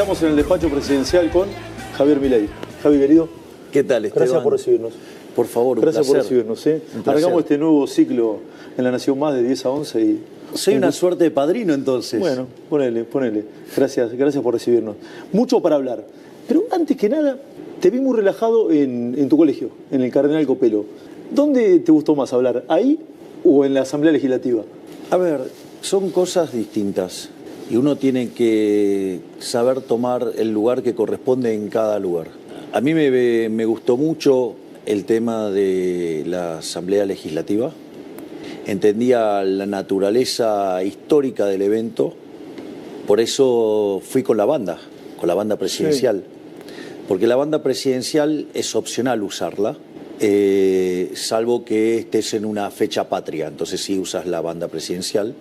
Estamos en el despacho presidencial con Javier Milei. Javi, querido. ¿Qué tal, Esteban? Gracias por recibirnos. Por favor, un Gracias placer. por recibirnos. Arrancamos este nuevo ciclo en La Nación Más de 10 a 11. Y soy una suerte de padrino, entonces. Bueno, ponele. Gracias por recibirnos. Mucho para hablar. Pero antes que nada, te vi muy relajado en tu colegio, en el Cardenal Copelo. ¿Dónde te gustó más hablar? ¿Ahí o en la Asamblea Legislativa? A ver, son cosas distintas. Y uno tiene que saber tomar el lugar que corresponde en cada lugar. A mí me gustó mucho el tema de la Asamblea Legislativa. Entendía la naturaleza histórica del evento. Por eso fui con la banda presidencial. Sí. Porque la banda presidencial es opcional usarla, salvo que estés en una fecha patria. Entonces sí usas la banda presidencial.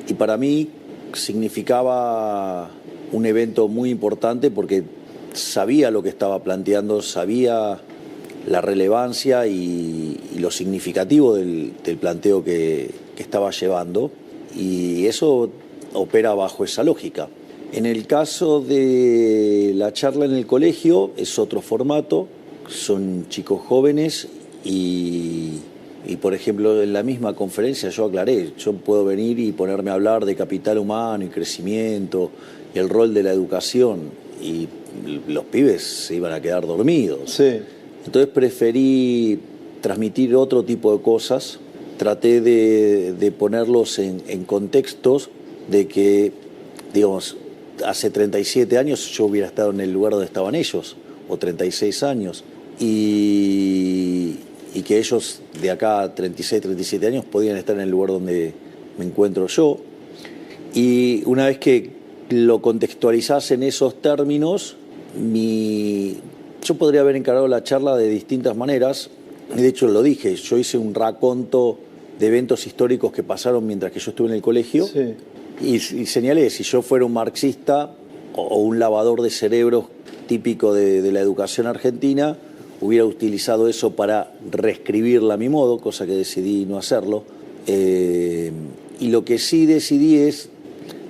Y para mí significaba un evento muy importante porque sabía lo que estaba planteando, sabía la relevancia y lo significativo del planteo que estaba llevando, y eso opera bajo esa lógica. En el caso de la charla en el colegio es otro formato, son chicos jóvenes y por ejemplo, en la misma conferencia yo aclaré, yo puedo venir y ponerme a hablar de capital humano y crecimiento y el rol de la educación, y los pibes se iban a quedar dormidos. Sí. Entonces preferí transmitir otro tipo de cosas, traté de ponerlos en contextos de que, digamos, hace 37 años yo hubiera estado en el lugar donde estaban ellos, o 36 años, y que ellos de acá a 36, 37 años podían estar en el lugar donde me encuentro yo. Y una vez que lo contextualizás en esos términos, yo podría haber encarado la charla de distintas maneras, y de hecho lo dije, yo hice un raconto de eventos históricos que pasaron mientras que yo estuve en el colegio. Sí. Y señalé, si yo fuera un marxista o un lavador de cerebros típico de la educación argentina, hubiera utilizado eso para reescribirla a mi modo, cosa que decidí no hacerlo. Y lo que sí decidí es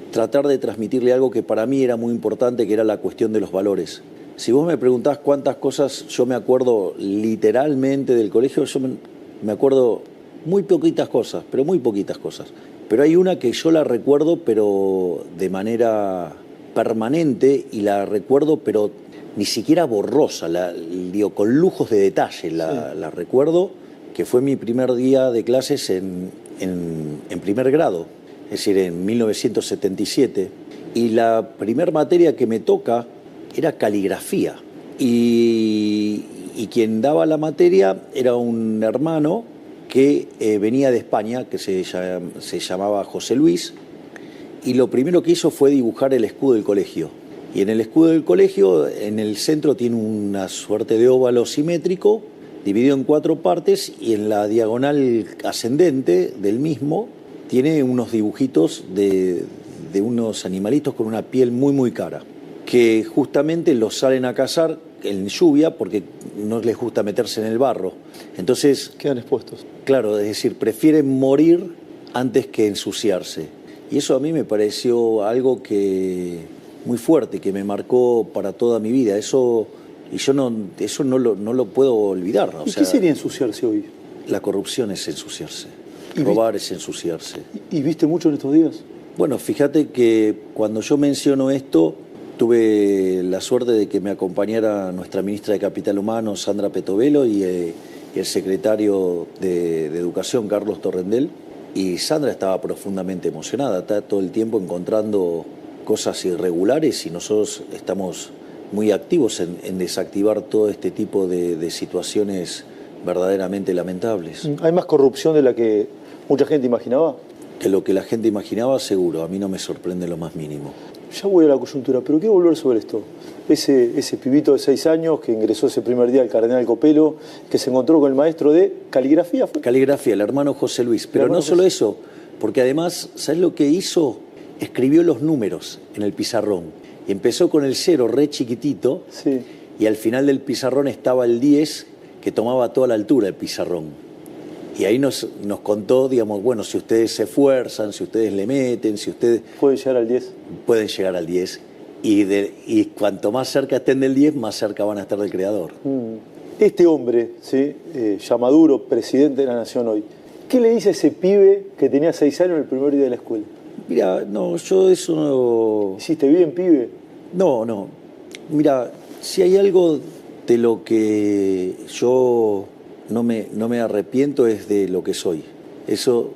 tratar de transmitirle algo que para mí era muy importante, que era la cuestión de los valores. Si vos me preguntás cuántas cosas yo me acuerdo literalmente del colegio, yo me acuerdo muy poquitas cosas, pero muy poquitas cosas. Pero hay una que yo la recuerdo, pero de manera permanente, y la recuerdo, pero ni siquiera borrosa, digo, con lujos de detalle la recuerdo, que fue mi primer día de clases en primer grado, es decir, en 1977. Y la primer materia que me toca era caligrafía. Y quien daba la materia era un hermano que venía de España, que se llamaba José Luis, y lo primero que hizo fue dibujar el escudo del colegio. Y en el escudo del colegio, en el centro tiene una suerte de óvalo simétrico, dividido en 4 partes, y en la diagonal ascendente del mismo tiene unos dibujitos de unos animalitos con una piel muy muy cara, que justamente los salen a cazar en lluvia porque no les gusta meterse en el barro. Entonces quedan expuestos. Claro, es decir, prefieren morir antes que ensuciarse. Y eso a mí me pareció algo muy fuerte, que me marcó para toda mi vida. Eso no lo puedo olvidar, ¿no? ¿Y qué sería ensuciarse hoy? La corrupción es ensuciarse. Robar es ensuciarse. ¿Y viste mucho en estos días? Bueno, fíjate que cuando yo menciono esto, tuve la suerte de que me acompañara nuestra ministra de Capital Humano, Sandra Petovelo, y el secretario de Educación, Carlos Torrendel. Y Sandra estaba profundamente emocionada, está todo el tiempo encontrando cosas irregulares, y nosotros estamos muy activos en desactivar todo este tipo de situaciones verdaderamente lamentables. ¿Hay más corrupción de la que mucha gente imaginaba? Que lo que la gente imaginaba, seguro. A mí no me sorprende lo más mínimo. Ya voy a la coyuntura, pero quiero volver sobre esto. Ese pibito de 6 años que ingresó ese primer día al Cardenal Copelo, que se encontró con el maestro de caligrafía. ¿Fue? Caligrafía, el hermano José Luis. Pero no solo eso, porque además, ¿sabes lo que hizo? Escribió los números en el pizarrón. Y empezó con el 0 re chiquitito, sí. Y al final del pizarrón estaba el 10, que tomaba toda la altura el pizarrón. Y ahí nos contó, digamos, bueno, si ustedes se esfuerzan, si ustedes le meten, si ustedes... ¿Pueden llegar al 10? Pueden llegar al 10. y cuanto más cerca estén del 10, más cerca van a estar del creador. Este hombre, ¿sí? Ya Maduro, presidente de la Nación hoy, ¿qué le dice a ese pibe que tenía 6 años en el primer día de la escuela? Mira, no, yo eso no... ¿Hiciste bien, pibe? No. Mira, si hay algo de lo que yo no me arrepiento es de lo que soy. Eso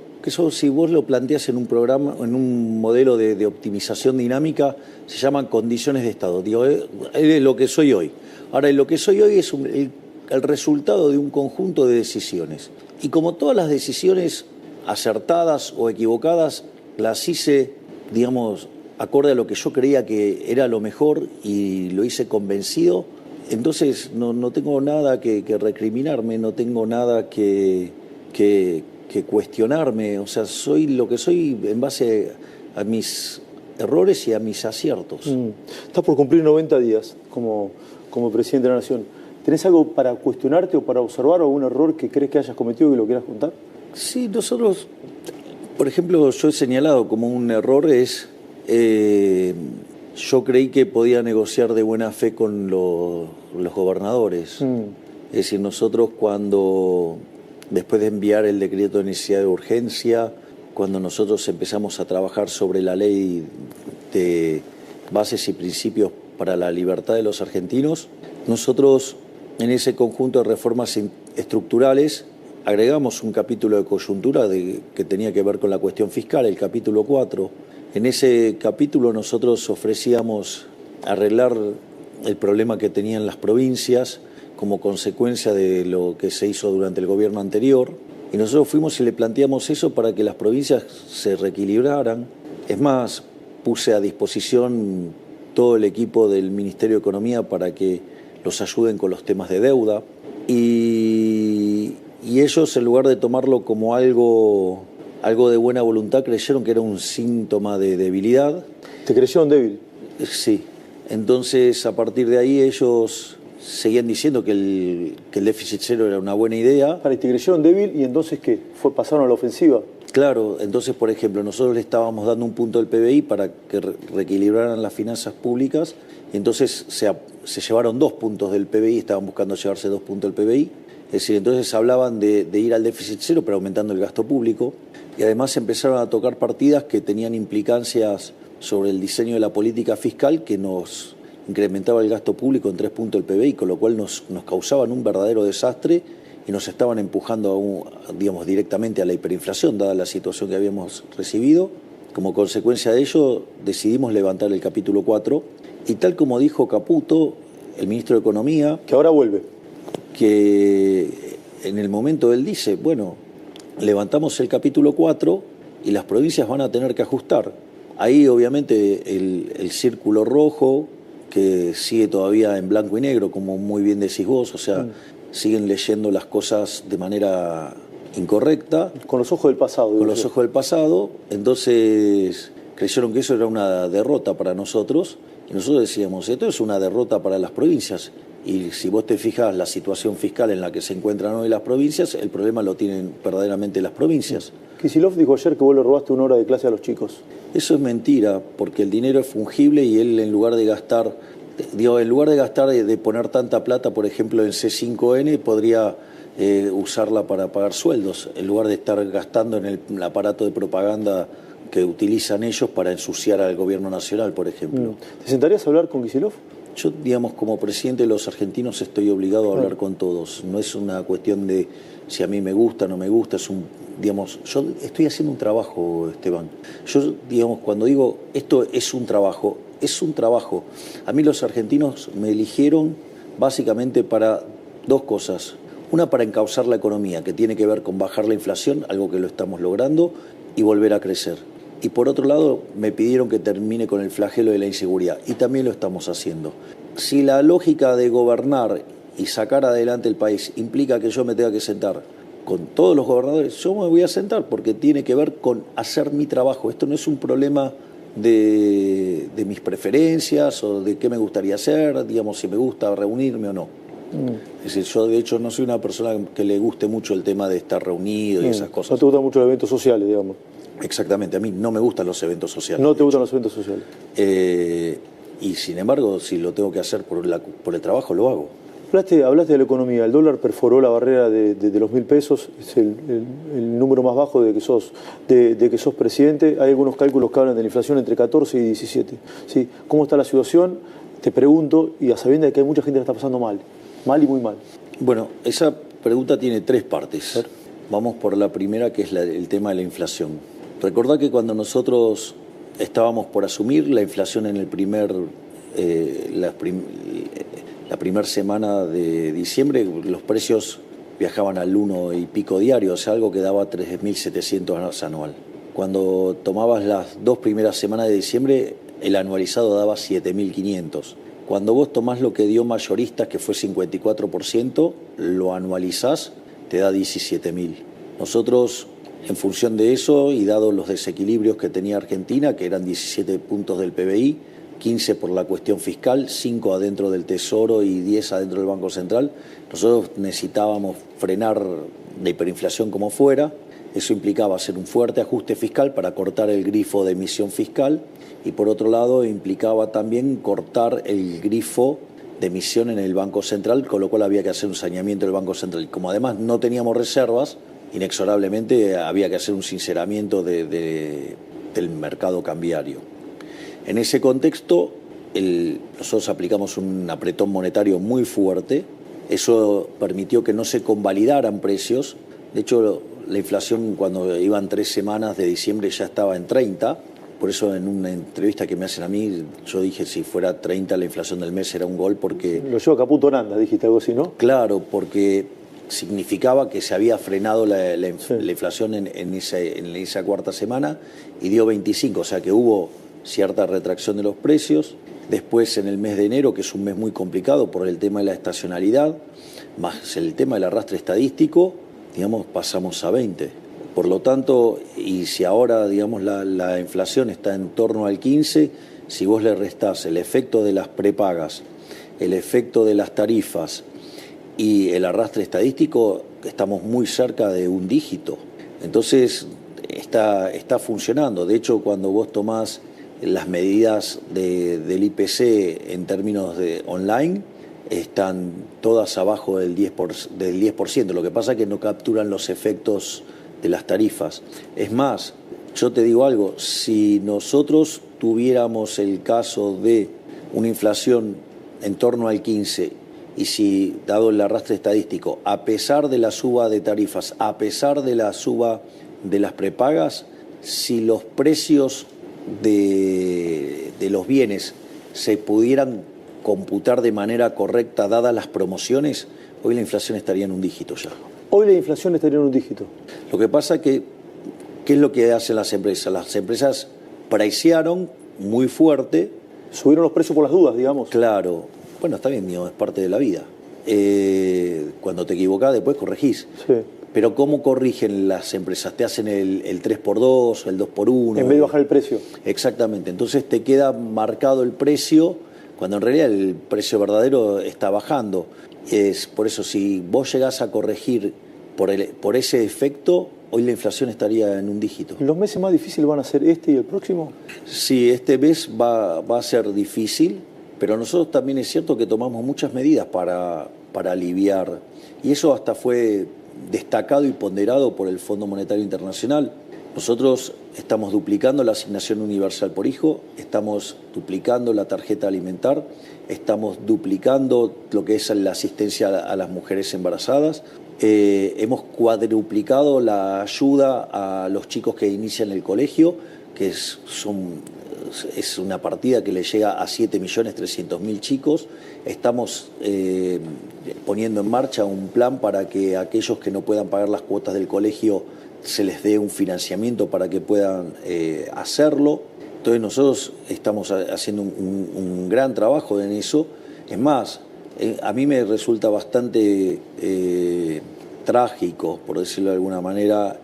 si vos lo planteás en un programa, en un modelo de optimización dinámica, se llaman condiciones de estado. Digo, es lo que soy hoy. Ahora, lo que soy hoy es el resultado de un conjunto de decisiones. Y como todas las decisiones acertadas o equivocadas, las hice, digamos, acorde a lo que yo creía que era lo mejor y lo hice convencido. Entonces no tengo nada que recriminarme, no tengo nada que cuestionarme. O sea, soy lo que soy en base a mis errores y a mis aciertos. Estás por cumplir 90 días como presidente de la Nación. ¿Tenés algo para cuestionarte o para observar o algún error que crees que hayas cometido que lo quieras contar? Sí, nosotros, por ejemplo, yo he señalado como un error es... yo creí que podía negociar de buena fe con los gobernadores. Es decir, nosotros después de enviar el decreto de necesidad de urgencia, cuando nosotros empezamos a trabajar sobre la ley de bases y principios para la libertad de los argentinos, nosotros en ese conjunto de reformas estructurales agregamos un capítulo de coyuntura que tenía que ver con la cuestión fiscal, el capítulo 4. En ese capítulo nosotros ofrecíamos arreglar el problema que tenían las provincias como consecuencia de lo que se hizo durante el gobierno anterior. Y nosotros fuimos y le planteamos eso para que las provincias se reequilibraran. Es más, puse a disposición todo el equipo del Ministerio de Economía para que los ayuden con los temas de deuda. Y ellos, en lugar de tomarlo como algo de buena voluntad, creyeron que era un síntoma de debilidad. ¿Te creyeron débil? Sí. Entonces, a partir de ahí, ellos seguían diciendo que el déficit cero era una buena idea. ¿Te creyeron débil y entonces qué? ¿Pasaron a la ofensiva? Claro. Entonces, por ejemplo, nosotros le estábamos dando un punto del PBI para que reequilibraran las finanzas públicas y entonces se llevaron 2 puntos del PBI, estaban buscando llevarse 2 puntos del PBI. Es decir, entonces hablaban de ir al déficit cero, pero aumentando el gasto público. Y además empezaron a tocar partidas que tenían implicancias sobre el diseño de la política fiscal que nos incrementaba el gasto público en 3 puntos del PBI, con lo cual nos causaban un verdadero desastre y nos estaban empujando digamos, directamente a la hiperinflación, dada la situación que habíamos recibido. Como consecuencia de ello, decidimos levantar el capítulo 4 y tal como dijo Caputo, el ministro de Economía... Que ahora vuelve. Que en el momento él dice, bueno, levantamos el capítulo 4 y las provincias van a tener que ajustar. Ahí obviamente el círculo rojo, que sigue todavía en blanco y negro, como muy bien decís vos, o sea, siguen leyendo las cosas de manera incorrecta. Con los ojos del pasado. Con los ojos del pasado, entonces creyeron que eso era una derrota para nosotros y nosotros decíamos, esto es una derrota para las provincias. Y si vos te fijas la situación fiscal en la que se encuentran hoy las provincias, el problema lo tienen verdaderamente las provincias. Kicillof dijo ayer que vos le robaste 1 hora de clase a los chicos. Eso es mentira, porque el dinero es fungible y él en lugar de gastar, de poner tanta plata, por ejemplo, en C5N, podría usarla para pagar sueldos, en lugar de estar gastando en el aparato de propaganda que utilizan ellos para ensuciar al gobierno nacional, por ejemplo. ¿Te sentarías a hablar con Kicillof? Yo, digamos, como presidente de los argentinos estoy obligado a hablar con todos. No es una cuestión de si a mí me gusta o no me gusta, yo estoy haciendo un trabajo, Esteban. Yo, digamos, cuando digo esto es un trabajo. A mí los argentinos me eligieron básicamente para 2 cosas. Una, para encauzar la economía, que tiene que ver con bajar la inflación, algo que lo estamos logrando, y volver a crecer. Y por otro lado, me pidieron que termine con el flagelo de la inseguridad, y también lo estamos haciendo. Si la lógica de gobernar y sacar adelante el país implica que yo me tenga que sentar con todos los gobernadores, yo me voy a sentar porque tiene que ver con hacer mi trabajo. Esto no es un problema de mis preferencias o de qué me gustaría hacer, digamos, si me gusta reunirme o no. Es decir, yo de hecho no soy una persona que le guste mucho el tema de estar reunido y esas cosas. No te gustan mucho los eventos sociales, digamos. Exactamente, a mí no me gustan los eventos sociales. ¿No te gustan los eventos sociales? y sin embargo, si lo tengo que hacer por el trabajo, lo hago. Hablaste de la economía. El dólar perforó la barrera de los 1.000 pesos. Es el número más bajo de que sos presidente. Hay algunos cálculos que hablan de la inflación entre 14 y 17. ¿Sí? ¿Cómo está la situación? Te pregunto, y a sabiendas de que hay mucha gente que la está pasando mal y muy mal. Bueno, esa pregunta tiene tres partes. Vamos por la primera, que es el tema de la inflación. Recordá que cuando nosotros estábamos por asumir la inflación en la primera semana de diciembre, los precios viajaban al 1 y pico diario, o sea, algo que daba 3.700 anual. Cuando tomabas las 2 primeras semanas de diciembre, el anualizado daba 7.500. Cuando vos tomás lo que dio mayoristas, que fue 54%, lo anualizás, te da 17.000. Nosotros, en función de eso y dado los desequilibrios que tenía Argentina, que eran 17 puntos del PBI, 15 por la cuestión fiscal, 5 adentro del Tesoro y 10 adentro del Banco Central, nosotros necesitábamos frenar la hiperinflación como fuera. Eso implicaba hacer un fuerte ajuste fiscal para cortar el grifo de emisión fiscal y por otro lado implicaba también cortar el grifo de emisión en el Banco Central, con lo cual había que hacer un saneamiento del Banco Central. Como además no teníamos reservas, inexorablemente había que hacer un sinceramiento del mercado cambiario. En ese contexto, nosotros aplicamos un apretón monetario muy fuerte. Eso permitió que no se convalidaran precios. De hecho, la inflación cuando iban 3 semanas de diciembre ya estaba en 30. Por eso en una entrevista que me hacen a mí, yo dije si fuera 30 la inflación del mes era un gol porque... Lo llevo a Caputo Nanda, dijiste algo así, ¿no? Claro, porque significaba que se había frenado la inflación en esa cuarta semana y dio 25, o sea que hubo cierta retracción de los precios. Después en el mes de enero, que es un mes muy complicado por el tema de la estacionalidad, más el tema del arrastre estadístico, digamos, pasamos a 20. Por lo tanto, y si ahora, digamos, la inflación está en torno al 15, si vos le restás el efecto de las prepagas, el efecto de las tarifas y el arrastre estadístico, estamos muy cerca de un dígito. Entonces, está funcionando. De hecho, cuando vos tomás las medidas del IPC en términos de online, están todas abajo del 10%. Lo que pasa es que no capturan los efectos de las tarifas. Es más, yo te digo algo, si nosotros tuviéramos el caso de una inflación en torno al 15 y si, dado el arrastre estadístico, a pesar de la suba de tarifas, a pesar de la suba de las prepagas, si los precios de los bienes se pudieran computar de manera correcta dadas las promociones, hoy la inflación estaría en un dígito ya. Hoy la inflación estaría en un dígito. Lo que pasa que, ¿qué es lo que hacen las empresas? Las empresas pricearon muy fuerte. Subieron los precios por las dudas, digamos. Claro. Bueno, está bien, es parte de la vida. Cuando te equivocás, después corregís. Sí. Pero ¿cómo corrigen las empresas? Te hacen el 3x2, el 2x1. En vez de bajar el precio. Exactamente. Entonces te queda marcado el precio, cuando en realidad el precio verdadero está bajando. Es por eso, si vos llegás a corregir por ese efecto, hoy la inflación estaría en un dígito. ¿Los meses más difíciles van a ser este y el próximo? Sí, este mes va a ser difícil, pero nosotros también es cierto que tomamos muchas medidas para aliviar. Y eso hasta fue destacado y ponderado por el Fondo Monetario Internacional. Nosotros estamos duplicando la asignación universal por hijo, estamos duplicando la tarjeta alimentar, estamos duplicando lo que es la asistencia a las mujeres embarazadas, hemos cuadruplicado la ayuda a los chicos que inician el colegio, que es una partida que le llega a 7.300.000 chicos. Estamos poniendo en marcha un plan para que aquellos que no puedan pagar las cuotas del colegio se les dé un financiamiento para que puedan hacerlo. Entonces nosotros estamos haciendo un gran trabajo en eso. Es más, a mí me resulta bastante trágico, por decirlo de alguna manera,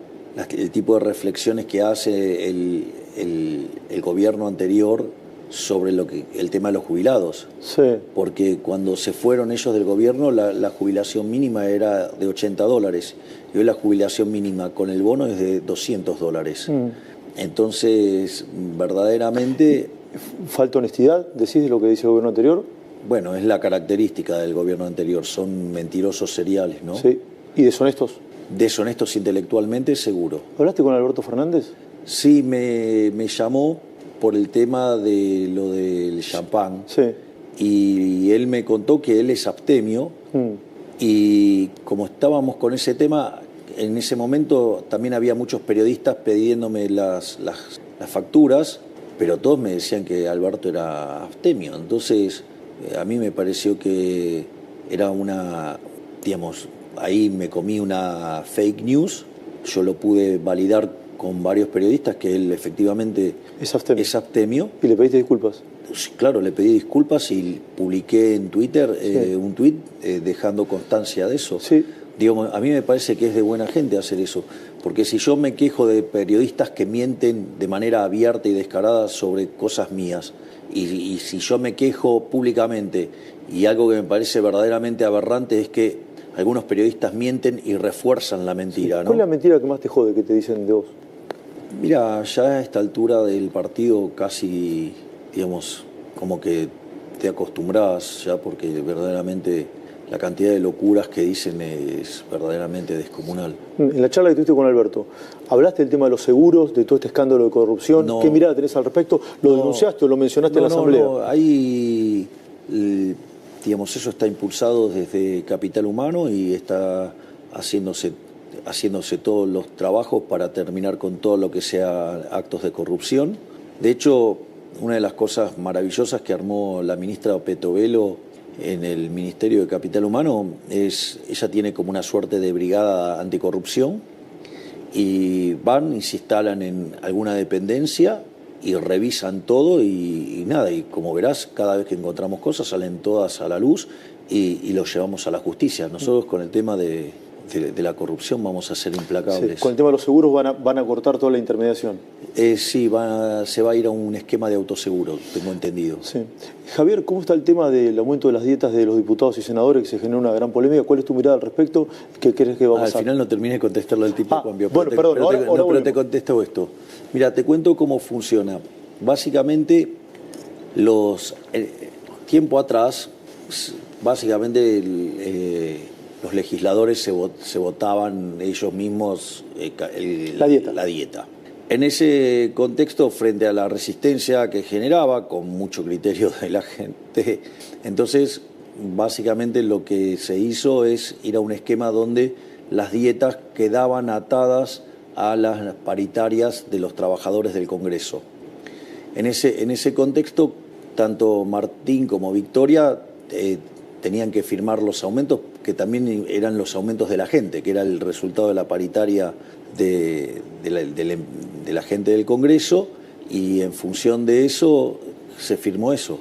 el tipo de reflexiones que hace el gobierno anterior sobre el tema de los jubilados. Sí. Porque cuando se fueron ellos del gobierno, la jubilación mínima era de $80. Y hoy la jubilación mínima con el bono es de $200. Entonces, verdaderamente ¿Falta honestidad, decís, de lo que dice el gobierno anterior? Bueno, es la característica del gobierno anterior, son mentirosos seriales, ¿no? Sí. ¿Y deshonestos? Deshonestos intelectualmente, seguro. ¿Hablaste con Alberto Fernández? Sí, me llamó por el tema de lo del champán. Sí. Y él me contó que él es abstemio. Y como estábamos con ese tema, en ese momento también había muchos periodistas pidiéndome las facturas, pero todos me decían que Alberto era abstemio. Entonces, a mí me pareció que era digamos, ahí me comí una fake news. Yo lo pude validar con varios periodistas que él efectivamente es abstemio. ¿Y le pediste disculpas? Sí, claro, le pedí disculpas y publiqué en Twitter un tuit dejando constancia de eso. Sí. Digo, a mí me parece que es de buena gente hacer eso, porque si yo me quejo de periodistas que mienten de manera abierta y descarada sobre cosas mías, y si yo me quejo públicamente, y algo que me parece verdaderamente aberrante es que algunos periodistas mienten y refuerzan la mentira, sí. ¿no? ¿Cuál es la mentira que más te jode que te dicen de vos? Mira, ya a esta altura del partido casi, digamos, como que te acostumbras ya, porque verdaderamente la cantidad de locuras que dicen es verdaderamente descomunal. En la charla que tuviste con Alberto, ¿hablaste del tema de los seguros, de todo este escándalo de corrupción? No. ¿Qué mirada tenés al respecto? ¿Lo denunciaste o lo mencionaste en la asamblea? No, ahí, digamos, eso está impulsado desde Capital Humano y está haciéndose todos los trabajos para terminar con todo lo que sea actos de corrupción. De hecho, una de las cosas maravillosas que armó la ministra Petovelo en el Ministerio de Capital Humano ella tiene como una suerte de brigada anticorrupción y van y se instalan en alguna dependencia y revisan todo y nada, y como verás, cada vez que encontramos cosas salen todas a la luz y los llevamos a la justicia. Nosotros con el tema de la corrupción vamos a ser implacables. Sí, con el tema de los seguros van a cortar toda la intermediación. Sí, se va a ir a un esquema de autoseguro, tengo entendido. Sí. Javier, ¿cómo está el tema del aumento de las dietas de los diputados y senadores, que se generó una gran polémica? ¿Cuál es tu mirada al respecto? ¿Qué crees que va a pasar? Al final no terminé de contestarlo al tipo de cambio. Bueno, perdón, pero te contesto esto. Mira, te cuento cómo funciona. Básicamente, tiempo atrás, básicamente los legisladores se votaban ellos mismos la dieta. En ese contexto, frente a la resistencia que generaba, con mucho criterio de la gente, entonces básicamente lo que se hizo es ir a un esquema donde las dietas quedaban atadas a las paritarias de los trabajadores del Congreso. En ese contexto, tanto Martín como Victoria tenían que firmar los aumentos, que también eran los aumentos de la gente, que era el resultado de la paritaria de la gente del Congreso, y en función de eso se firmó eso.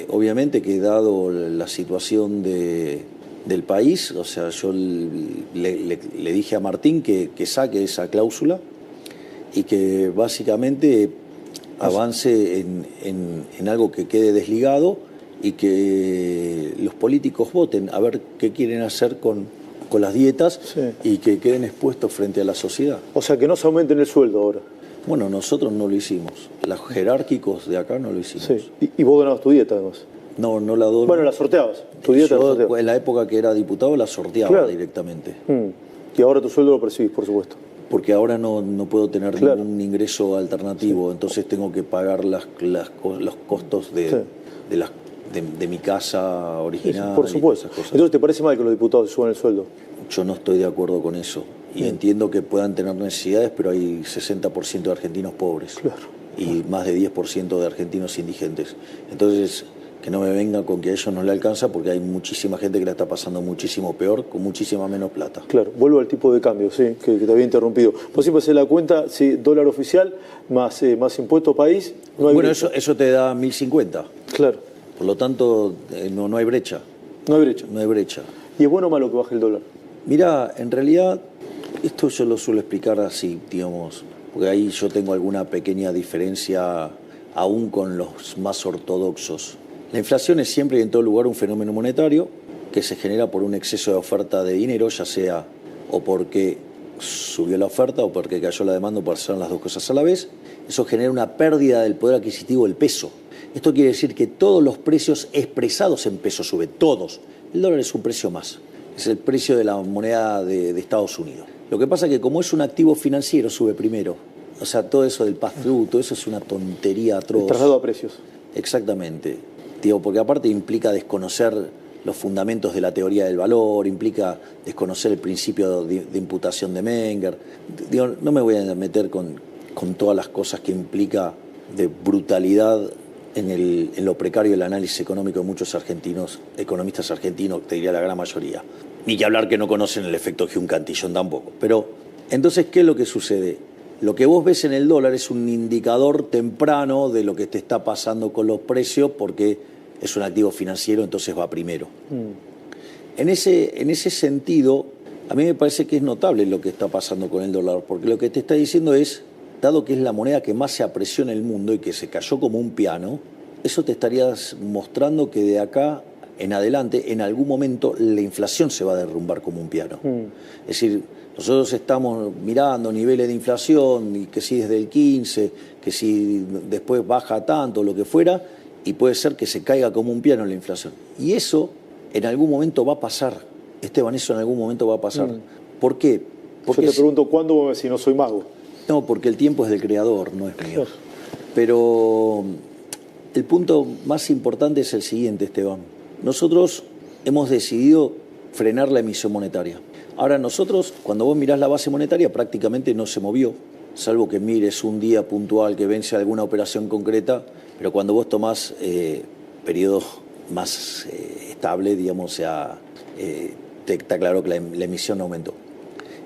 Obviamente que dado la situación del país, o sea, yo le dije a Martín que saque esa cláusula y que básicamente avance en algo que quede desligado y que los políticos voten a ver qué quieren hacer con las dietas, sí, y que queden expuestos frente a la sociedad. O sea, que no se aumenten el sueldo ahora. Bueno, nosotros no lo hicimos. Los jerárquicos de acá no lo hicimos. Sí. ¿Y vos donabas tu dieta además? No la dono. Bueno, la sorteabas. Tu dieta yo, la sorteabas. En la época que era diputado la sorteaba directamente. Y ahora tu sueldo lo percibís, por supuesto. Porque ahora no puedo tener ningún ingreso alternativo, entonces tengo que pagar los costos de mi casa original. Por supuesto. Entonces, ¿te parece mal que los diputados suban el sueldo? Yo no estoy de acuerdo con eso. Y entiendo que puedan tener necesidades, pero hay 60% de argentinos pobres. Claro. Y más de 10% de argentinos indigentes. Entonces, que no me vengan con que a ellos no le alcanza, porque hay muchísima gente que la está pasando muchísimo peor, con muchísima menos plata. Claro, vuelvo al tipo de cambio, sí, que te había interrumpido. Vos siempre haces la cuenta, sí, dólar oficial más impuesto país. No hay brecha. Eso te da 1.050. Claro. Por lo tanto, no hay brecha. No hay brecha. No hay brecha. ¿Y es bueno o malo que baje el dólar? Mirá, en realidad, esto yo lo suelo explicar así, digamos, porque ahí yo tengo alguna pequeña diferencia aún con los más ortodoxos. La inflación es siempre y en todo lugar un fenómeno monetario que se genera por un exceso de oferta de dinero, ya sea o porque subió la oferta o porque cayó la demanda, o pasaron las dos cosas a la vez. Eso genera una pérdida del poder adquisitivo del peso. Esto quiere decir que todos los precios expresados en pesos suben, todos. El dólar es un precio más, es el precio de la moneda de Estados Unidos. Lo que pasa es que como es un activo financiero, sube primero. O sea, todo eso del pass-through, todo eso es una tontería atroz. El traslado a precios. Exactamente. Digo, porque aparte implica desconocer los fundamentos de la teoría del valor, implica desconocer el principio de imputación de Menger. Digo, no me voy a meter con todas las cosas que implica de brutalidad en lo precario del análisis económico de muchos economistas argentinos, te diría la gran mayoría. Ni que hablar que no conocen el efecto Hume-Cantillon tampoco. Pero, entonces, ¿qué es lo que sucede? Lo que vos ves en el dólar es un indicador temprano de lo que te está pasando con los precios, porque es un activo financiero, entonces va primero. En ese sentido, a mí me parece que es notable lo que está pasando con el dólar, porque lo que te está diciendo es, dado que es la moneda que más se apreció en el mundo y que se cayó como un piano, eso te estarías mostrando que de acá en adelante, en algún momento, la inflación se va a derrumbar como un piano. Es decir, nosotros estamos mirando niveles de inflación, y que si desde el 15, que si después baja tanto, lo que fuera, y puede ser que se caiga como un piano la inflación. Y eso en algún momento va a pasar, Esteban, eso en algún momento va a pasar. ¿Por qué? Porque yo te pregunto cuándo, si no soy mago. No, porque el tiempo es del creador, no es mío. Pero el punto más importante es el siguiente, Esteban. Nosotros hemos decidido frenar la emisión monetaria. Ahora nosotros, cuando vos mirás la base monetaria, prácticamente no se movió, salvo que mires un día puntual que vence alguna operación concreta, pero cuando vos tomás periodos más estables, digamos, está claro que la emisión aumentó.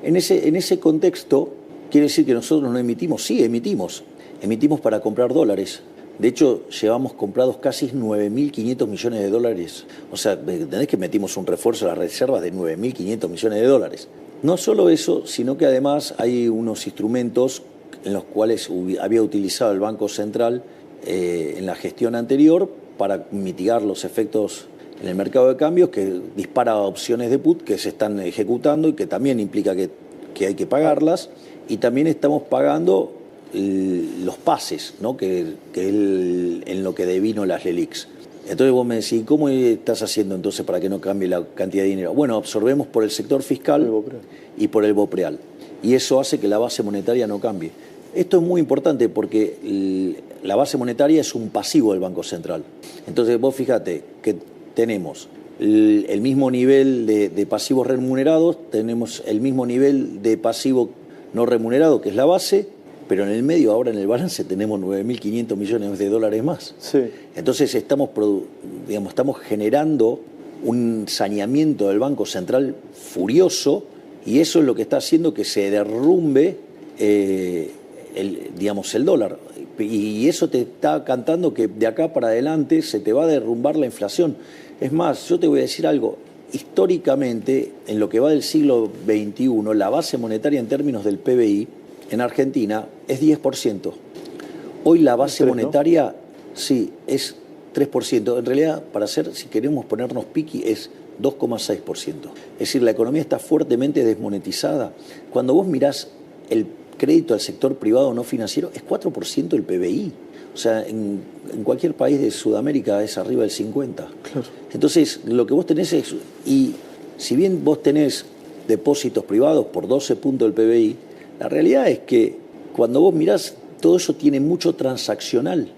En ese contexto, quiere decir que nosotros no emitimos. Sí, emitimos para comprar dólares. De hecho, llevamos comprados casi 9.500 millones de dólares. O sea, ¿entendés que metimos un refuerzo a las reservas de 9.500 millones de dólares? No solo eso, sino que además hay unos instrumentos en los cuales había utilizado el Banco Central en la gestión anterior para mitigar los efectos en el mercado de cambios, que dispara opciones de put que se están ejecutando y que también implica que hay que pagarlas. Y también estamos pagando los pases, ¿no? que en lo que devino las LELIQs. Entonces vos me decís, ¿cómo estás haciendo entonces para que no cambie la cantidad de dinero? Bueno, absorbemos por el sector fiscal y por el BOPREAL. Y eso hace que la base monetaria no cambie. Esto es muy importante porque la base monetaria es un pasivo del Banco Central. Entonces vos fíjate que tenemos el mismo nivel de pasivos remunerados, tenemos el mismo nivel de pasivo no remunerado, que es la base, pero en el medio, ahora en el balance, tenemos 9.500 millones de dólares más. Sí. Entonces estamos generando un saneamiento del Banco Central furioso, y eso es lo que está haciendo que se derrumbe el dólar. Y eso te está cantando que de acá para adelante se te va a derrumbar la inflación. Es más, yo te voy a decir algo. Históricamente, en lo que va del siglo XXI, la base monetaria en términos del PBI en Argentina es 10%. Hoy la base monetaria, sí, es 3%. En realidad, si queremos ponernos piqui, es 2,6%. Es decir, la economía está fuertemente desmonetizada. Cuando vos mirás el crédito al sector privado no financiero, es 4% del PBI. O sea, en cualquier país de Sudamérica es arriba del 50%. Claro. Entonces, lo que vos tenés es... Y si bien vos tenés depósitos privados por 12 puntos del PBI, la realidad es que cuando vos mirás, todo eso tiene mucho transaccional,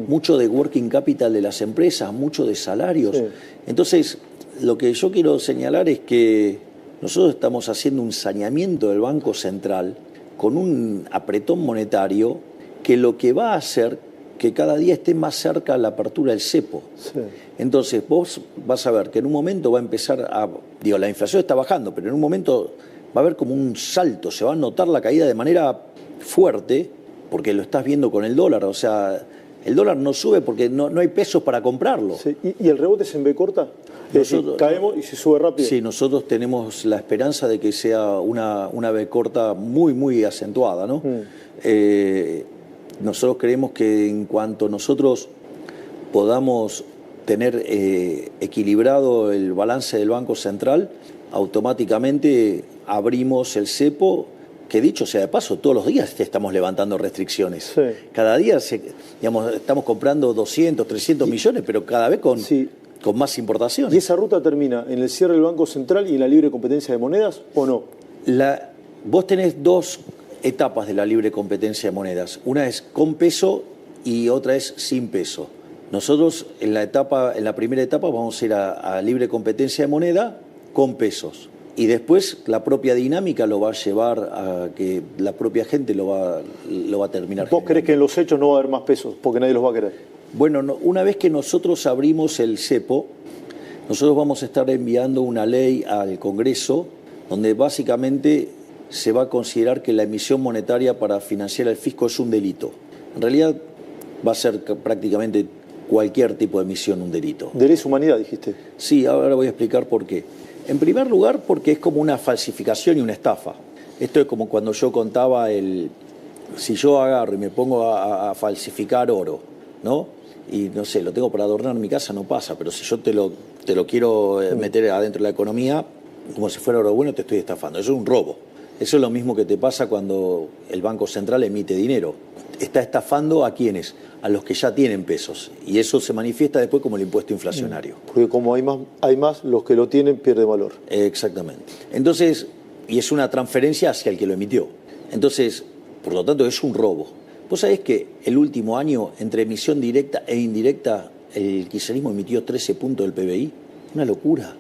mucho de working capital de las empresas, mucho de salarios. Sí. Entonces, lo que yo quiero señalar es que nosotros estamos haciendo un saneamiento del Banco Central con un apretón monetario que lo que va a hacer que cada día esté más cerca la apertura del cepo. Sí. Entonces vos vas a ver que en un momento va a empezar la inflación está bajando, pero en un momento va a haber como un salto, se va a notar la caída de manera fuerte, porque lo estás viendo con el dólar. O sea, el dólar no sube porque no hay pesos para comprarlo. Sí. ¿Y el rebote es en B corta? Nosotros, caemos y se sube rápido. Sí, nosotros tenemos la esperanza de que sea una B corta muy, muy acentuada, ¿no? Nosotros creemos que en cuanto nosotros podamos tener equilibrado el balance del Banco Central, automáticamente abrimos el cepo, que dicho sea de paso, todos los días estamos levantando restricciones. Sí. Cada día estamos comprando 200, 300 millones, pero cada vez con más importaciones. ¿Y esa ruta termina en el cierre del Banco Central y en la libre competencia de monedas o no? Vos tenés dos etapas de la libre competencia de monedas. Una es con peso y otra es sin peso. Nosotros en la primera etapa vamos a ir a libre competencia de moneda con pesos. Y después la propia dinámica lo va a llevar a que la propia gente lo va a terminar. ¿Vos creés que en los hechos no va a haber más pesos porque nadie los va a querer? Bueno, una vez que nosotros abrimos el cepo, nosotros vamos a estar enviando una ley al Congreso donde básicamente se va a considerar que la emisión monetaria para financiar el fisco es un delito. En realidad va a ser prácticamente cualquier tipo de emisión un delito. De lesa humanidad, dijiste. Sí, ahora voy a explicar por qué. En primer lugar, porque es como una falsificación y una estafa. Esto es como cuando yo contaba si yo agarro y me pongo a falsificar oro, ¿no? Y no sé, lo tengo para adornar mi casa, no pasa, pero si yo te lo quiero meter adentro de la economía, como si fuera oro bueno, te estoy estafando. Eso es un robo. Eso es lo mismo que te pasa cuando el Banco Central emite dinero. Está estafando ¿a quiénes? A los que ya tienen pesos. Y eso se manifiesta después como el impuesto inflacionario. Porque como hay más, los que lo tienen pierden valor. Exactamente. Entonces, y es una transferencia hacia el que lo emitió. Entonces, por lo tanto, es un robo. Vos sabés que el último año, entre emisión directa e indirecta, el kirchnerismo emitió 13 puntos del PBI. Una locura.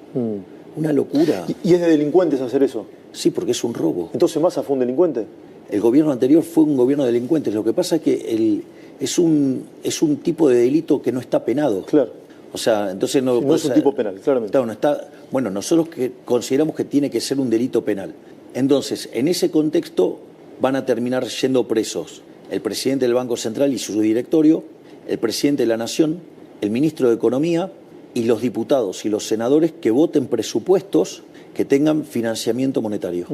Una locura. ¿Y es de delincuentes hacer eso? Sí, porque es un robo. ¿Entonces Massa fue un delincuente? El gobierno anterior fue un gobierno de delincuentes. Lo que pasa es que es un tipo de delito que no está penado. Claro. O sea, entonces no es un tipo penal, claramente. Claro, no está. Bueno, nosotros consideramos que tiene que ser un delito penal. Entonces, en ese contexto van a terminar yendo presos el presidente del Banco Central y su directorio, el presidente de la Nación, el ministro de Economía y los diputados y los senadores que voten presupuestos que tengan financiamiento monetario.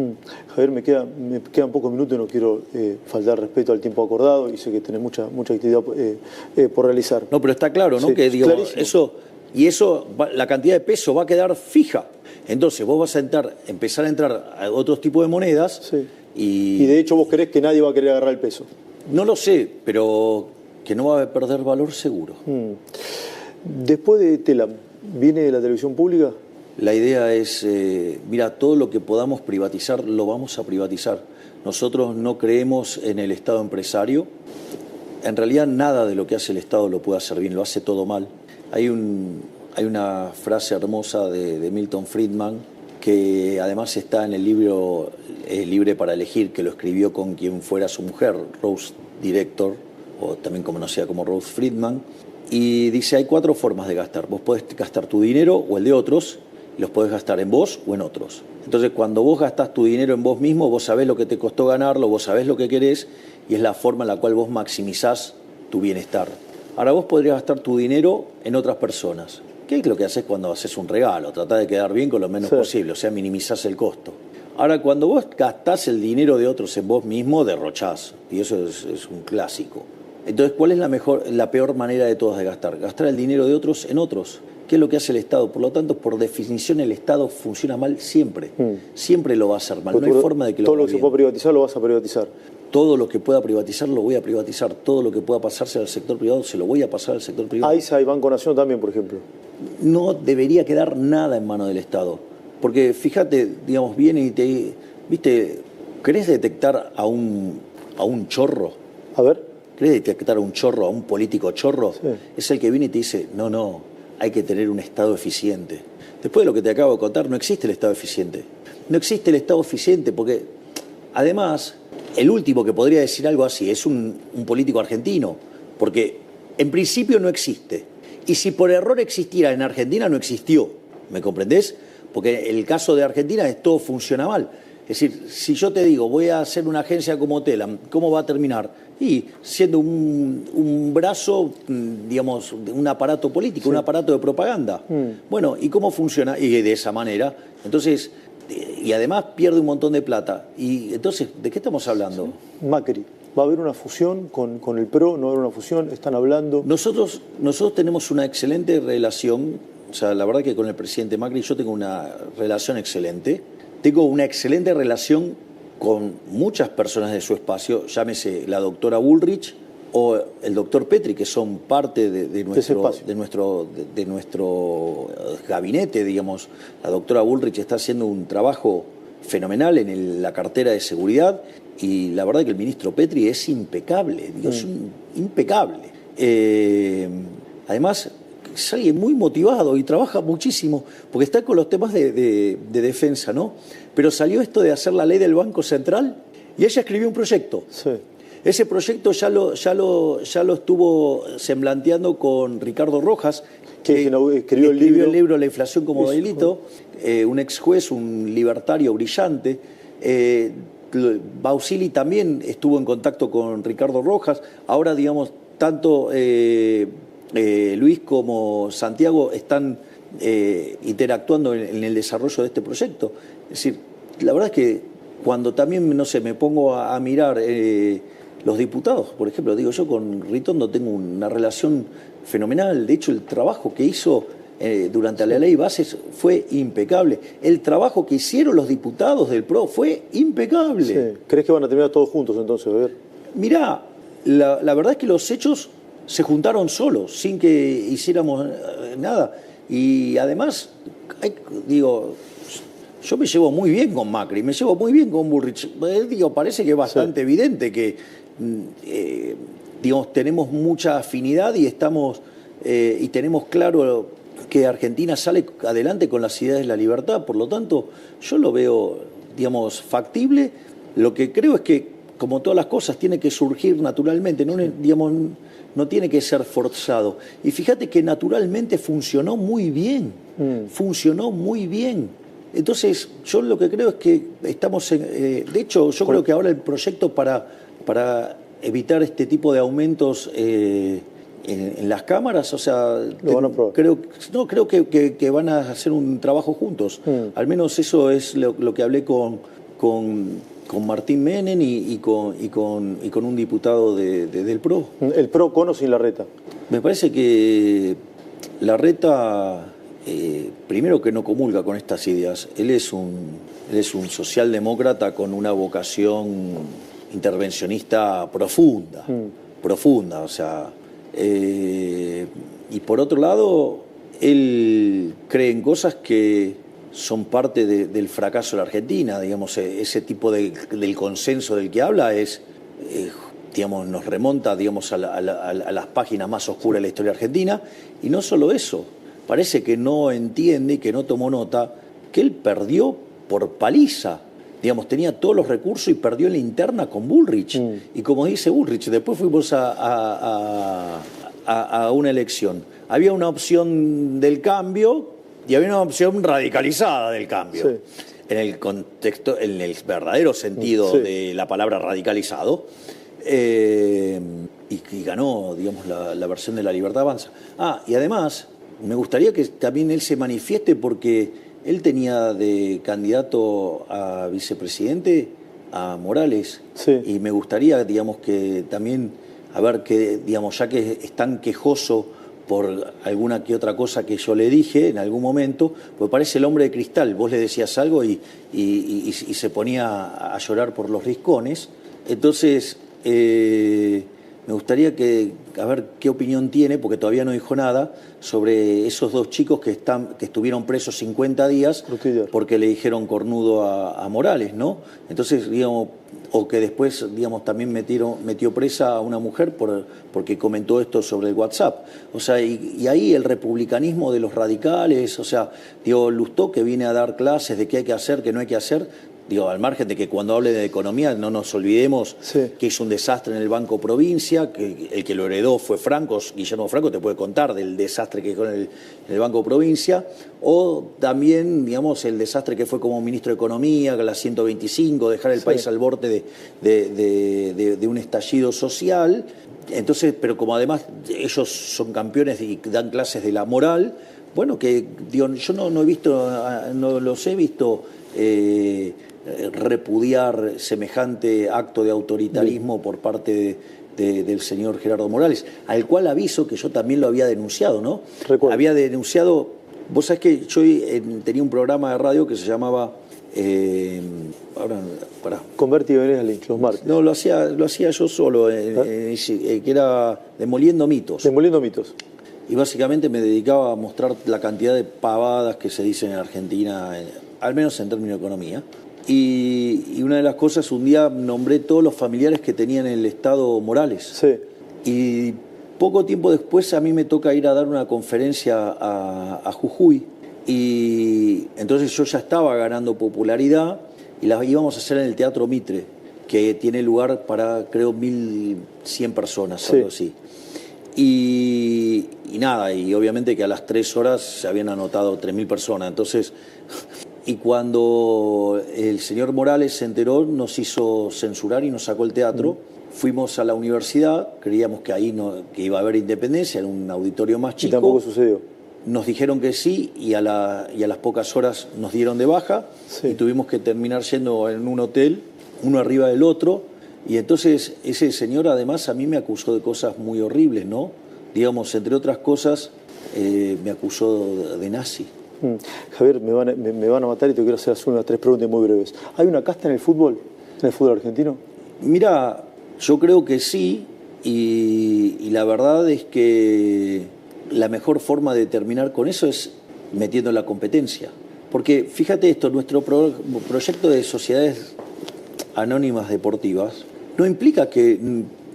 Javier, me quedan pocos minutos y no quiero faltar respeto al tiempo acordado y sé que tenés mucha actividad por realizar. No, pero está claro, ¿no? Sí, que digamos, clarísimo. la cantidad de peso va a quedar fija. Entonces vos vas a empezar a entrar a otros tipos de monedas. Sí. Y de hecho vos creés que nadie va a querer agarrar el peso. No lo sé, pero que no va a perder valor seguro. Después de Telam, ¿viene la televisión pública? La idea es, mira, todo lo que podamos privatizar, lo vamos a privatizar. Nosotros no creemos en el Estado empresario. En realidad nada de lo que hace el Estado lo puede hacer bien, lo hace todo mal. Hay una frase hermosa de Milton Friedman, que además está en el libro Libre para elegir, que lo escribió con quien fuera su mujer, Rose Director, o también conocida como Rose Friedman, y dice, hay 4 formas de gastar. Vos podés gastar tu dinero o el de otros, y los podés gastar en vos o en otros. Entonces, cuando vos gastás tu dinero en vos mismo, vos sabés lo que te costó ganarlo, vos sabés lo que querés, y es la forma en la cual vos maximizás tu bienestar. Ahora, vos podrías gastar tu dinero en otras personas. ¿Qué es lo que haces cuando haces un regalo? Tratás de quedar bien con lo menos posible, o sea, minimizás el costo. Ahora, cuando vos gastás el dinero de otros en vos mismo, derrochás, y eso es un clásico. Entonces, ¿cuál es la peor manera de todas de gastar? Gastar el dinero de otros en otros. ¿Qué es lo que hace el Estado? Por lo tanto, por definición, el Estado funciona mal siempre. Siempre lo va a hacer mal. No hay forma de que lo haga bien. Todo lo que se pueda privatizar lo vas a privatizar. Todo lo que pueda privatizar lo voy a privatizar. Todo lo que pueda pasarse al sector privado se lo voy a pasar al sector privado. AISA y Banco Nación también, por ejemplo. No debería quedar nada en manos del Estado. Porque fíjate, digamos, viene y te... ¿Viste? ¿Querés detectar a un chorro? A ver. ¿Querés detectar a un chorro, a un político chorro? Sí. Es el que viene y te dice, no, hay que tener un Estado eficiente. Después de lo que te acabo de contar, no existe el Estado eficiente. No existe el Estado eficiente porque, además, el último que podría decir algo así es un político argentino, porque en principio no existe. Y si por error existiera en Argentina, no existió. ¿Me comprendés? Porque el caso de Argentina es todo funciona mal. Es decir, si yo te digo, voy a hacer una agencia como Telam, ¿cómo va a terminar? Y siendo un brazo, digamos, un aparato político, un aparato de propaganda. Bueno, ¿y cómo funciona? Y de esa manera. Entonces, y además pierde un montón de plata. Y entonces, ¿de qué estamos hablando? Macri. ¿Va a haber una fusión con el PRO? ¿No va a haber una fusión? ¿Están hablando? Nosotros tenemos una excelente relación. O sea, la verdad que con el presidente Macri yo tengo una relación excelente. tengo una excelente relación con muchas personas de su espacio, llámese la doctora Bullrich o el doctor Petri, que son parte de nuestro gabinete, digamos. La doctora Bullrich está haciendo un trabajo fenomenal en la cartera de seguridad y la verdad que el ministro Petri es impecable, es impecable. Además, es alguien muy motivado y trabaja muchísimo, porque está con los temas de defensa, ¿no? Pero salió esto de hacer la ley del Banco Central y ella escribió un proyecto. Sí. Ese proyecto ya lo estuvo semblanteando con Ricardo Rojas, que escribió el libro La inflación como delito, un ex juez, un libertario brillante. Bausili también estuvo en contacto con Ricardo Rojas. Ahora, digamos, tanto Luis como Santiago están interactuando en el desarrollo de este proyecto. Es decir, la verdad es que cuando también, no sé, me pongo a mirar los diputados, por ejemplo, digo, yo con Ritondo tengo una relación fenomenal. De hecho, el trabajo que hizo durante la ley Bases fue impecable. El trabajo que hicieron los diputados del PRO fue impecable. Sí. ¿Crees que van a terminar todos juntos entonces, a ver? Mirá, la verdad es que los hechos se juntaron solos, sin que hiciéramos nada. Y además, digo, yo me llevo muy bien con Macri, me llevo muy bien con Bullrich. Digo, parece que es bastante evidente que digamos, tenemos mucha afinidad y y tenemos claro que Argentina sale adelante con las ideas de la libertad. Por lo tanto, yo lo veo, digamos, factible. Lo que creo es que, como todas las cosas, tiene que surgir naturalmente, digamos, no tiene que ser forzado. Y fíjate que naturalmente funcionó muy bien, funcionó muy bien. Entonces, yo lo que creo es que estamos de hecho, yo creo que ahora el proyecto para evitar este tipo de aumentos en las cámaras, o sea, creo que van a hacer un trabajo juntos. Al menos eso es lo que hablé con Martín Menem y con un diputado del PRO. ¿El PRO con o sin Larreta? Me parece que Larreta, primero que no comulga con estas ideas. Él es un socialdemócrata con una vocación intervencionista profunda, o sea, y por otro lado, él cree en cosas que son parte del fracaso de la Argentina, digamos, ese tipo del consenso del que habla digamos, nos remonta, digamos, a las páginas más oscuras de la historia argentina, y no solo eso, parece que no entiende y que no tomó nota que él perdió por paliza. Digamos, tenía todos los recursos y perdió en la interna con Bullrich. Y como dice Bullrich, después fuimos a una elección. Había una opción del cambio y había una opción radicalizada del cambio. Sí. En el contexto, en el verdadero sentido de la palabra radicalizado. Y ganó, digamos, la versión de La Libertad Avanza. Y además, me gustaría que también él se manifieste, porque él tenía de candidato a vicepresidente a Morales. Sí. Y me gustaría, digamos, que también, a ver, que, digamos, ya que es tan quejoso por alguna que otra cosa que yo le dije en algún momento, pues parece el hombre de cristal. Vos le decías algo y se ponía a llorar por los riscones. Entonces, me gustaría a ver qué opinión tiene, porque todavía no dijo nada, sobre esos dos chicos que estuvieron presos 50 días porque le dijeron cornudo a Morales, ¿no? Entonces, digamos, o que después, digamos, también metió presa a una mujer porque comentó esto sobre el WhatsApp. O sea, y ahí el republicanismo de los radicales, o sea, digo, Lustó, que viene a dar clases de qué hay que hacer, qué no hay que hacer. Digo, al margen de que cuando hable de economía no nos olvidemos que hizo un desastre en el Banco Provincia, que el que lo heredó fue Franco, Guillermo Franco te puede contar del desastre que dejó en el Banco Provincia, o también, digamos, el desastre que fue como ministro de Economía, la 125, dejar el país al borde de un estallido social. Entonces, pero como además ellos son campeones y dan clases de la moral, bueno, que digo, yo no he visto, no los he visto repudiar semejante acto de autoritarismo por parte del señor Gerardo Morales, al cual aviso que yo también lo había denunciado, ¿no? Recuerdo. Había denunciado, vos sabés que yo tenía un programa de radio que se llamaba Ahora, pará. Con Berti Benes Lynch, los martes. No, lo hacía yo solo, que era Demoliendo Mitos. Demoliendo mitos. Y básicamente me dedicaba a mostrar la cantidad de pavadas que se dicen en Argentina, al menos en términos de economía. Y una de las cosas, un día nombré todos los familiares que tenían el Estado Morales. Sí. Y poco tiempo después a mí me toca ir a dar una conferencia a Jujuy. Y entonces yo ya estaba ganando popularidad y la íbamos a hacer en el Teatro Mitre, que tiene lugar para, creo, 1.100 personas, Sí. algo así. Y nada, y obviamente que a las 3 horas se habían anotado 3.000 personas. Entonces, y cuando el señor Morales se enteró, nos hizo censurar y nos sacó el teatro. Fuimos a la universidad, creíamos que ahí que iba a haber independencia, en un auditorio más chico. Y tampoco sucedió. Nos dijeron que sí y a las pocas horas nos dieron de baja. Sí. Y tuvimos que terminar yendo en un hotel, uno arriba del otro. Y entonces ese señor además a mí me acusó de cosas muy horribles, ¿no? Digamos, entre otras cosas, me acusó de nazi. Javier, me van a matar y te quiero hacer unas 3 preguntas muy breves. ¿Hay una casta en el fútbol argentino? Mira, yo creo que sí, y la verdad es que la mejor forma de terminar con eso es metiendo la competencia. Porque fíjate esto, nuestro proyecto de sociedades anónimas deportivas no implica que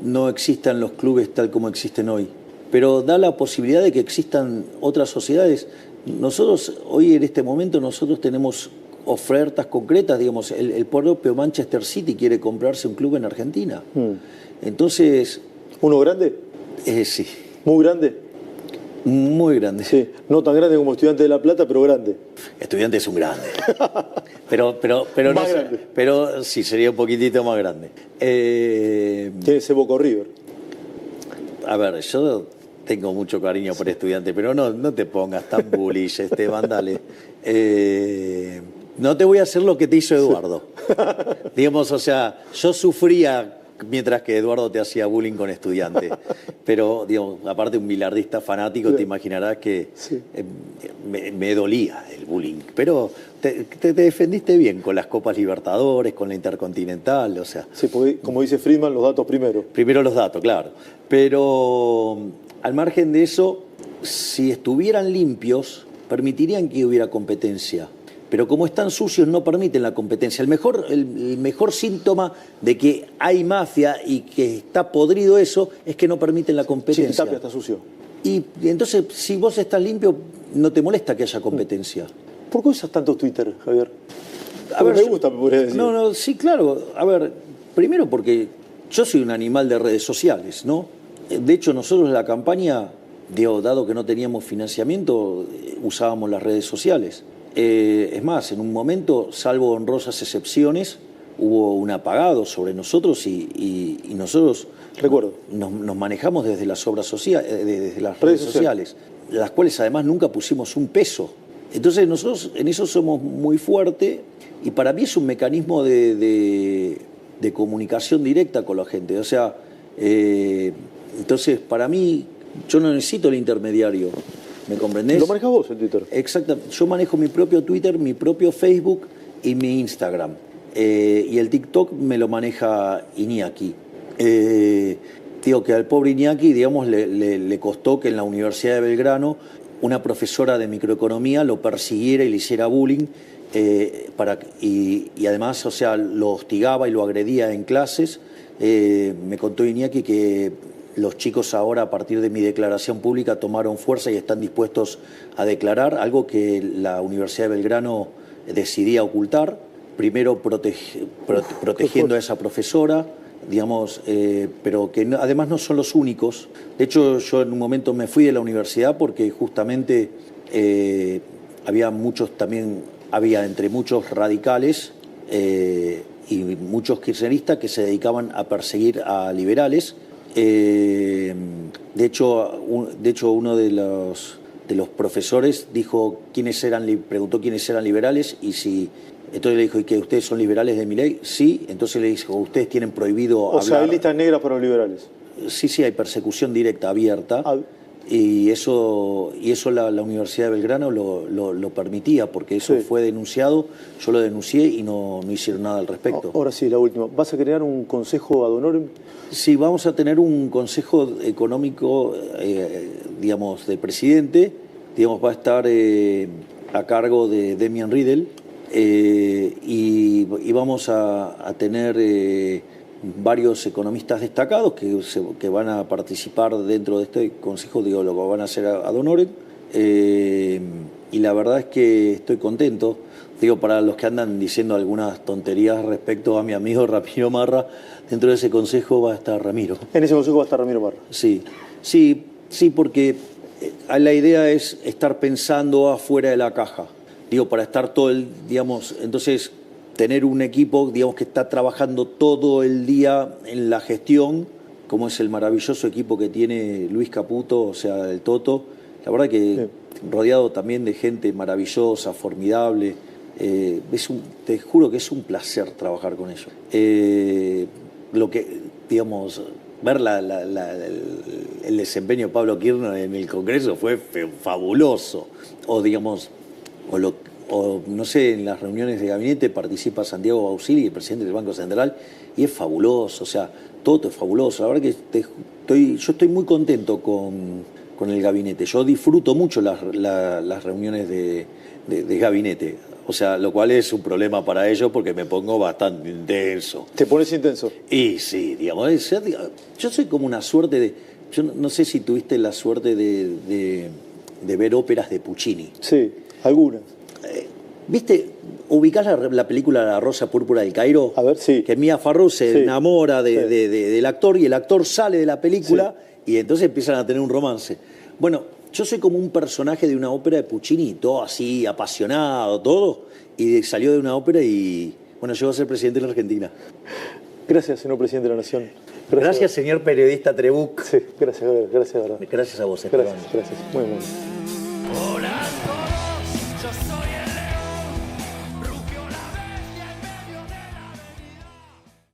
no existan los clubes tal como existen hoy, pero da la posibilidad de que existan otras sociedades. Nosotros, hoy en este momento, nosotros tenemos ofertas concretas, digamos, el propio Manchester City quiere comprarse un club en Argentina. Entonces... ¿Uno grande? Sí. ¿Muy grande? Muy grande. Sí, no tan grande como Estudiantes de La Plata, pero grande. Estudiantes es un grande. Pero Más grande. Pero sí, sería un poquitito más grande. Tiene ese Boca River. A ver, yo tengo mucho cariño por Estudiantes, pero no te pongas tan bullish, Esteban, dale. No te voy a hacer lo que te hizo Eduardo. Digamos, o sea, yo sufría mientras que Eduardo te hacía bullying con Estudiantes. Pero, digamos, aparte un bilardista fanático, te imaginarás que sí. Me dolía el bullying. Pero te defendiste bien con las Copas Libertadores, con la Intercontinental, o sea... Sí, porque, como dice Friedman, los datos primero. Primero los datos, claro. Pero, al margen de eso, si estuvieran limpios, permitirían que hubiera competencia. Pero como están sucios no permiten la competencia. El mejor síntoma de que hay mafia y que está podrido eso es que no permiten la competencia. Sí, Tapia está sucio. Y entonces, si vos estás limpio, no te molesta que haya competencia. ¿Por qué usas tanto Twitter, Javier? A ver, me gusta, me podría decir. No, sí, claro. A ver, primero porque yo soy un animal de redes sociales, ¿no? De hecho, nosotros en la campaña, dado que no teníamos financiamiento, usábamos las redes sociales. Es más, en un momento, salvo honrosas excepciones, hubo un apagado sobre nosotros y nosotros recuerdo nos manejamos desde las obras sociales, desde las redes sociales, las cuales además nunca pusimos un peso. Entonces nosotros en eso somos muy fuertes y para mí es un mecanismo de comunicación directa con la gente. O sea, entonces para mí yo no necesito el intermediario. ¿Me comprendés? ¿Lo manejas vos el Twitter? Exacto. Yo manejo mi propio Twitter, mi propio Facebook y mi Instagram. Y el TikTok me lo maneja Iñaki. Digo que al pobre Iñaki, digamos, le costó que en la Universidad de Belgrano una profesora de microeconomía lo persiguiera y le hiciera bullying. Y además, o sea, lo hostigaba y lo agredía en clases. Me contó Iñaki que los chicos ahora, a partir de mi declaración pública, tomaron fuerza y están dispuestos a declarar, algo que la Universidad de Belgrano decidía ocultar, primero protegiendo a esa profesora, digamos, pero que además no son los únicos. De hecho, yo en un momento me fui de la universidad porque justamente había entre muchos radicales y muchos kirchneristas que se dedicaban a perseguir a liberales. De hecho, uno de los profesores preguntó quiénes eran liberales entonces le dijo, ¿y que ustedes son liberales de mi ley? Sí, entonces le dijo, ustedes tienen prohibido hablar. O sea, hay listas negras para los liberales. Sí, hay persecución directa, abierta. Y eso la Universidad de Belgrano lo permitía, porque eso fue denunciado, yo lo denuncié y no hicieron nada al respecto. Ahora sí, la última. ¿Vas a crear un consejo ad honorem? Sí, vamos a tener un consejo económico, digamos, de presidente. Digamos, va a estar a cargo de Demian Riedel, y vamos a tener varios economistas destacados que van a participar dentro de este consejo, digo, lo van a hacer ad honorem, y la verdad es que estoy contento. Digo, para los que andan diciendo algunas tonterías respecto a mi amigo Ramiro Marra, dentro de ese consejo va a estar Ramiro. En ese consejo va a estar Ramiro Marra. Sí, porque la idea es estar pensando afuera de la caja. Digo, para estar digamos, entonces tener un equipo, digamos, que está trabajando todo el día en la gestión, como es el maravilloso equipo que tiene Luis Caputo, o sea, el Toto. La verdad que rodeado también de gente maravillosa, formidable. Te juro que es un placer trabajar con ellos. Lo que, digamos, ver el desempeño de Pablo Kirchner en el Congreso fue fabuloso. O, digamos, o no sé, en las reuniones de gabinete participa Santiago Bausili, el presidente del Banco Central, y es fabuloso, o sea, todo es fabuloso. La verdad que yo estoy muy contento con el gabinete. Yo disfruto mucho las reuniones de gabinete, o sea, lo cual es un problema para ellos porque me pongo bastante intenso. ¿Te pones intenso? Y sí, digamos, yo soy como una suerte de... Yo no sé si tuviste la suerte de ver óperas de Puccini. Sí, algunas. ¿Viste? ¿Ubicás la película La Rosa Púrpura del Cairo? A ver, sí. Que Mia Farrow se enamora del actor y el actor sale de la película y entonces empiezan a tener un romance. Bueno, yo soy como un personaje de una ópera de Puccini, todo así, apasionado, todo, y salió de una ópera y, bueno, llegó a ser presidente de la Argentina. Gracias, señor presidente de la Nación. Gracias, señor periodista Trebuch. Sí, gracias, verdad. Gracias a vos, Esteban. Gracias, muy bien. Hola.